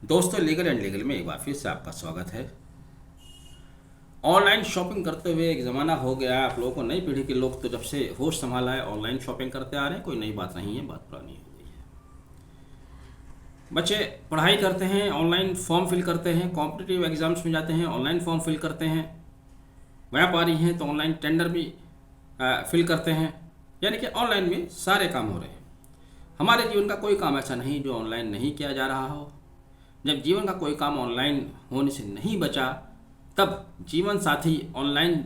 दोस्तों, legal and legal में एक बार फिर से आपका स्वागत है। ऑनलाइन शॉपिंग करते हुए एक ज़माना हो गया है। आप लोगों को, नई पीढ़ी के लोग तो जब से होश संभाला है ऑनलाइन शॉपिंग करते आ रहे हैं। कोई नई बात नहीं है, बात पुरानी हो गई है। बच्चे पढ़ाई करते हैं, ऑनलाइन फॉर्म फिल करते हैं, कॉम्पिटिटिव एग्जाम्स में जाते हैं, ऑनलाइन फॉर्म फिल करते हैं। व्यापारी हैं तो ऑनलाइन टेंडर भी फिल करते हैं। यानी कि ऑनलाइन में सारे काम हो रहे हैं। हमारे जीवन का कोई काम ऐसा नहीं जो ऑनलाइन नहीं किया जा रहा हो। जब जीवन का कोई काम ऑनलाइन होने से नहीं बचा, तब जीवन साथी ऑनलाइन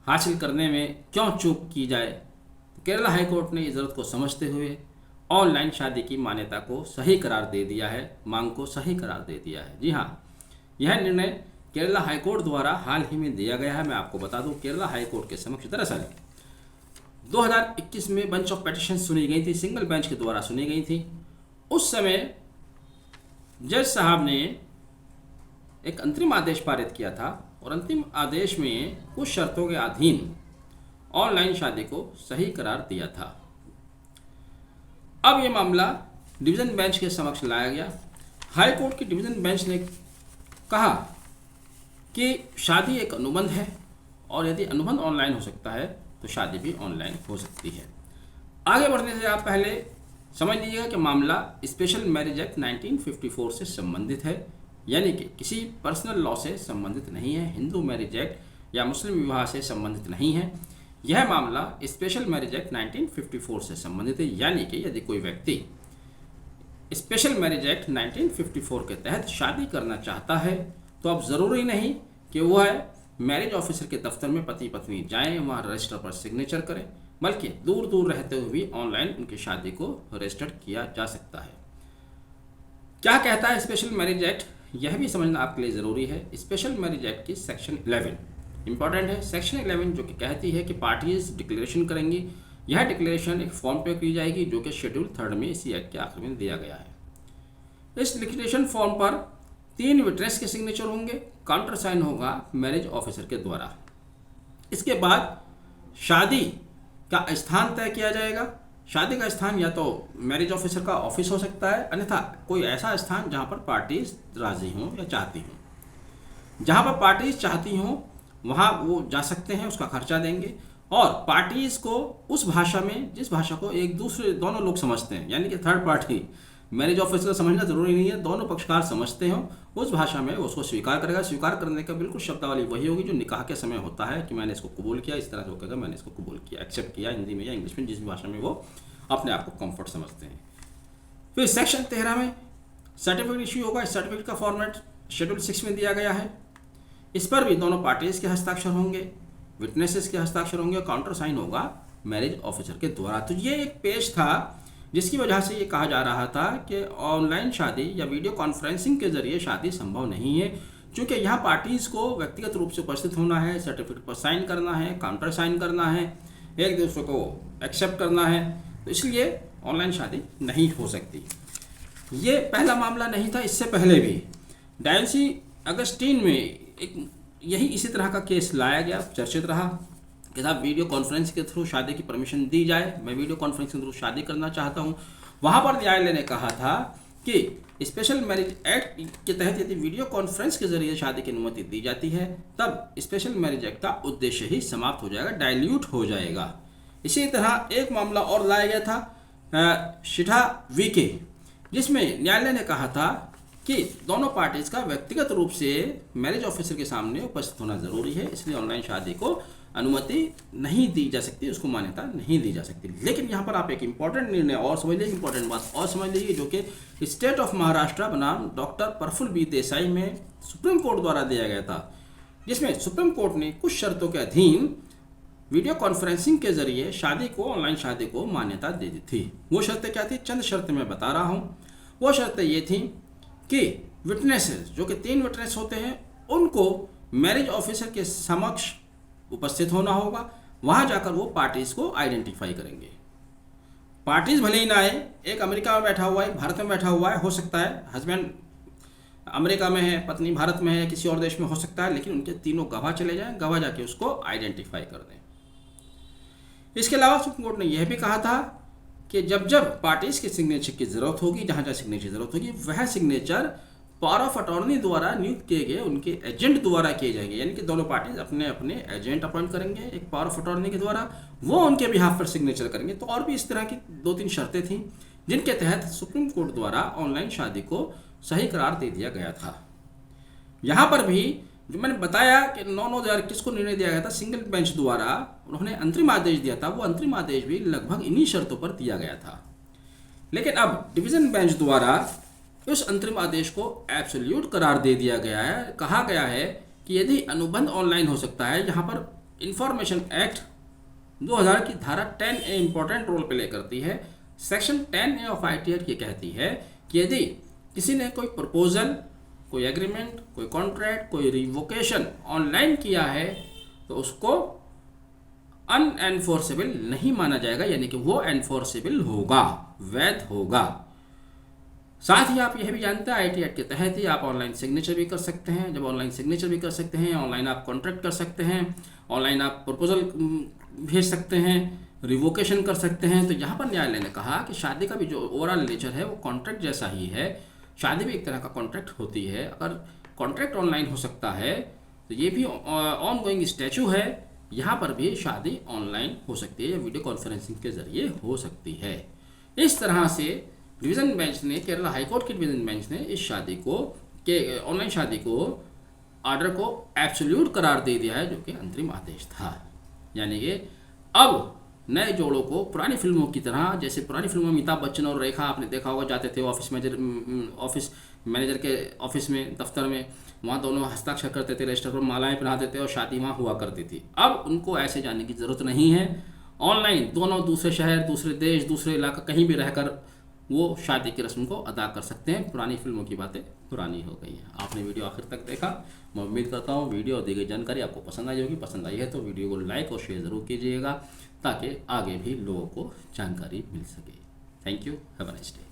हासिल करने में क्यों चूक की जाए। केरला हाईकोर्ट ने इस ज़रूरत को समझते हुए ऑनलाइन शादी की मान्यता को सही करार दे दिया है, मांग को सही करार दे दिया है। जी हाँ, यह निर्णय केरला हाईकोर्ट द्वारा हाल ही में दिया गया है। मैं आपको बता दूं, केरला हाईकोर्ट के समक्ष दरअसल 2021 में बेंच ऑफ पेटिशन सुनी गई थी, सिंगल बेंच के द्वारा सुनी गई थी। उस समय जज साहब ने एक अंतरिम आदेश पारित किया था और अंतिम आदेश में कुछ शर्तों के अधीन ऑनलाइन शादी को सही करार दिया था। अब ये मामला डिवीज़न बेंच के समक्ष लाया गया। हाई कोर्ट की डिवीज़न बेंच ने कहा कि शादी एक अनुबंध है और यदि अनुबंध ऑनलाइन हो सकता है तो शादी भी ऑनलाइन हो सकती है। आगे बढ़ने से आप पहले समझ लीजिएगा कि मामला स्पेशल मैरिज एक्ट 1954 से संबंधित है, यानी कि किसी पर्सनल लॉ से संबंधित नहीं है, हिंदू मैरिज एक्ट या मुस्लिम विवाह से संबंधित नहीं है। यह मामला स्पेशल मैरिज एक्ट 1954 से संबंधित है। यानी कि यदि कोई व्यक्ति स्पेशल मैरिज एक्ट 1954 के तहत शादी करना चाहता है तो अब ज़रूरी नहीं कि वह मैरिज ऑफिसर के दफ्तर में पति पत्नी जाएं, वहाँ रजिस्टर पर सिग्नेचर करें, बल्कि दूर दूर रहते हुए भी ऑनलाइन उनकी शादी को रजिस्टर किया जा सकता है। क्या कहता है स्पेशल मैरिज एक्ट, यह भी समझना आपके लिए ज़रूरी है। स्पेशल मैरिज एक्ट की सेक्शन 11 इंपॉर्टेंट है। सेक्शन 11 जो कि कहती है कि पार्टीज डिक्लेरेशन करेंगी। यह डिक्लेरेशन एक फॉर्म पे की जाएगी जो कि शेड्यूल 3 में इसी एक्ट के आखिर में दिया गया है। इस डिक्लेरेशन फॉर्म पर 3 विटनेस के सिग्नेचर होंगे, काउंटर साइन होगा मैरिज ऑफिसर के द्वारा। इसके बाद शादी का स्थान तय किया जाएगा। शादी का स्थान या तो मैरिज ऑफिसर का ऑफिस हो सकता है, अन्यथा कोई ऐसा स्थान जहां पर पार्टीज राजी हों या चाहती हों। जहां पर पार्टीज चाहती हों वहां वो जा सकते हैं, उसका खर्चा देंगे और पार्टीज को उस भाषा में जिस भाषा को एक दूसरे दोनों लोग समझते हैं, यानी कि थर्ड पार्टी मैरिज ऑफिसर समझना जरूरी नहीं है, दोनों पक्षकार समझते हो उस भाषा में उसको स्वीकार करेगा। स्वीकार करने का बिल्कुल शब्दावली वही होगी जो निकाह के समय होता है कि मैंने इसको कबूल किया, इस तरह से वो कहेगा मैंने इसको कबूल किया, एक्सेप्ट किया, हिंदी में या इंग्लिश में, जिस भाषा में वो अपने आप को कंफर्ट समझते हैं। फिर सेक्शन 13 में सर्टिफिकेट इश्यू होगा। इस सर्टिफिकेट का फॉर्मेट शेड्यूल 6 में दिया गया है। इस पर भी दोनों पार्टीज के हस्ताक्षर होंगे, विटनेसेस के हस्ताक्षर होंगे, काउंटर साइन होगा मैरिज ऑफिसर के द्वारा। तो ये एक पेज था जिसकी वजह से ये कहा जा रहा था कि ऑनलाइन शादी या वीडियो कॉन्फ्रेंसिंग के जरिए शादी संभव नहीं है, क्योंकि यहाँ पार्टीज़ को व्यक्तिगत रूप से उपस्थित होना है, सर्टिफिकेट पर साइन करना है, काउंटर साइन करना है, एक दूसरे को एक्सेप्ट करना है, तो इसलिए ऑनलाइन शादी नहीं हो सकती। ये पहला मामला नहीं था, इससे पहले भी डायंसी अगस्टीन में एक यही इसी तरह का केस लाया गया, चर्चित रहा कि साहब वीडियो कॉन्फ्रेंस के थ्रू शादी की परमिशन दी जाए, मैं वीडियो कॉन्फ्रेंस के थ्रू शादी करना चाहता हूँ। वहाँ पर न्यायालय ने कहा था कि स्पेशल मैरिज एक्ट के तहत यदि वीडियो कॉन्फ्रेंस के जरिए शादी की अनुमति दी जाती है तब स्पेशल मैरिज एक्ट का उद्देश्य ही समाप्त हो जाएगा, डाइल्यूट हो जाएगा। इसी तरह एक मामला और लाया गया था शिठा वीके, जिसमें न्यायालय ने कहा था कि दोनों पार्टीज का व्यक्तिगत रूप से मैरिज ऑफिसर के सामने उपस्थित होना जरूरी है, इसलिए ऑनलाइन शादी को अनुमति नहीं दी जा सकती, उसको मान्यता नहीं दी जा सकती। लेकिन यहाँ पर आप एक इंपॉर्टेंट निर्णय और समझ लीजिए, इंपॉर्टेंट बात और समझ लीजिए, जो कि स्टेट ऑफ महाराष्ट्र बनाम डॉक्टर प्रफुल्ल बी देसाई में सुप्रीम कोर्ट द्वारा दिया गया था, जिसमें सुप्रीम कोर्ट ने कुछ शर्तों के अधीन वीडियो कॉन्फ्रेंसिंग के जरिए शादी को, ऑनलाइन शादी को मान्यता दे दी थी। वो शर्तें क्या थी, चंद शर्तें मैं बता रहा हूँ। वो शर्तें ये थी कि विटनेसेस, जो कि 3 विटनेस होते हैं, उनको मैरिज ऑफिसर के समक्ष उपस्थित होना होगा। वहां जाकर वो पार्टीज को आइडेंटिफाई करेंगे। पार्टीज भले ही ना आए, एक अमेरिका में बैठा हुआ है, भारत में बैठा हुआ है, हो सकता है हस्बैंड अमेरिका में है, पत्नी भारत में है, किसी और देश में हो सकता है, लेकिन उनके तीनों गवाह चले जाएं, गवाह जाके उसको आइडेंटिफाई कर दें। इसके अलावा सुप्रीम कोर्ट ने यह भी कहा था कि जब जब पार्टीज के सिग्नेचर की जरूरत होगी, जहां जहां सिग्नेचर की जरूरत होगी, वह सिग्नेचर पावर ऑफ अटॉर्नी द्वारा नियुक्त किए गए उनके एजेंट द्वारा किए जाएंगे। यानी कि दोनों पार्टी अपने अपने एजेंट अपॉइंट करेंगे एक पावर ऑफ अटॉर्नी के द्वारा, वो उनके बिहाफ पर सिग्नेचर करेंगे। तो और भी इस तरह की 2-3 शर्तें थीं जिनके तहत सुप्रीम कोर्ट द्वारा ऑनलाइन शादी को सही करार दे दिया गया था। यहाँ पर भी जो मैंने बताया कि 9/9/2021 को निर्णय दिया गया था सिंगल बेंच द्वारा, उन्होंने अंतरिम आदेश दिया था, वो अंतरिम आदेश भी लगभग इन्हीं शर्तों पर दिया गया था। लेकिन अब डिवीजन बेंच द्वारा उस अंतरिम आदेश को एब्सोल्यूट करार दे दिया गया है। कहा गया है कि यदि अनुबंध ऑनलाइन हो सकता है, यहाँ पर इंफॉर्मेशन एक्ट 2000 की धारा 10A इंपॉर्टेंट रोल प्ले करती है। सेक्शन 10A ऑफ ITR ये कहती है कि यदि किसी ने कोई प्रपोजल, कोई एग्रीमेंट, कोई कॉन्ट्रैक्ट, कोई रिवोकेशन ऑनलाइन किया है तो उसको अनएनफोर्सेबल नहीं माना जाएगा, यानी कि वो एनफोर्सेबल होगा, वैध होगा। साथ ही आप यह भी जानते हैं ITR के तहत ही आप ऑनलाइन सिग्नेचर भी कर सकते हैं। जब ऑनलाइन सिग्नेचर भी कर सकते हैं, ऑनलाइन आप कॉन्ट्रैक्ट कर सकते हैं, ऑनलाइन आप प्रपोजल भेज सकते हैं, रिवोकेशन कर सकते हैं। तो यहाँ पर न्यायालय ने कहा कि शादी का भी जो ओवरऑल नेचर है वो कॉन्ट्रैक्ट जैसा ही है, शादी भी एक तरह का कॉन्ट्रैक्ट होती है। अगर कॉन्ट्रैक्ट ऑनलाइन हो सकता है तो ये भी ऑन गोइंग स्टैचू है, यहाँ पर भी शादी ऑनलाइन हो सकती है या वीडियो कॉन्फ्रेंसिंग के जरिए हो सकती है। इस तरह से डिवीज़न बेंच ने, केरला हाईकोर्ट की डिवीज़न बेंच ने इस शादी को के ऑनलाइन शादी को ऑर्डर को एब्सोल्यूट करार दे दिया है, जो कि अंतरिम आदेश था। यानी कि अब नए जोड़ों को पुरानी फिल्मों की तरह, जैसे पुरानी फिल्मों में अमिताभ बच्चन और रेखा आपने देखा होगा, जाते थे ऑफिस मैनेजर के ऑफिस में, दफ्तर में, वहाँ दोनों हस्ताक्षर करते थे, रजिस्टर पर मालाएं पहनाते थे और शादी वहाँ हुआ करती थी। अब उनको ऐसे जाने की ज़रूरत नहीं है। ऑनलाइन दोनों दूसरे शहर, दूसरे देश, दूसरे इलाका कहीं भी रहकर वो शादी की रस्म को अदा कर सकते हैं। पुरानी फिल्मों की बातें पुरानी हो गई हैं। आपने वीडियो आखिर तक देखा, मैं उम्मीद करता हूँ वीडियो और दी गई जानकारी आपको पसंद आई होगी। पसंद आई है तो वीडियो को लाइक और शेयर ज़रूर कीजिएगा ताकि आगे भी लोगों को जानकारी मिल सके। Thank you, have a nice day.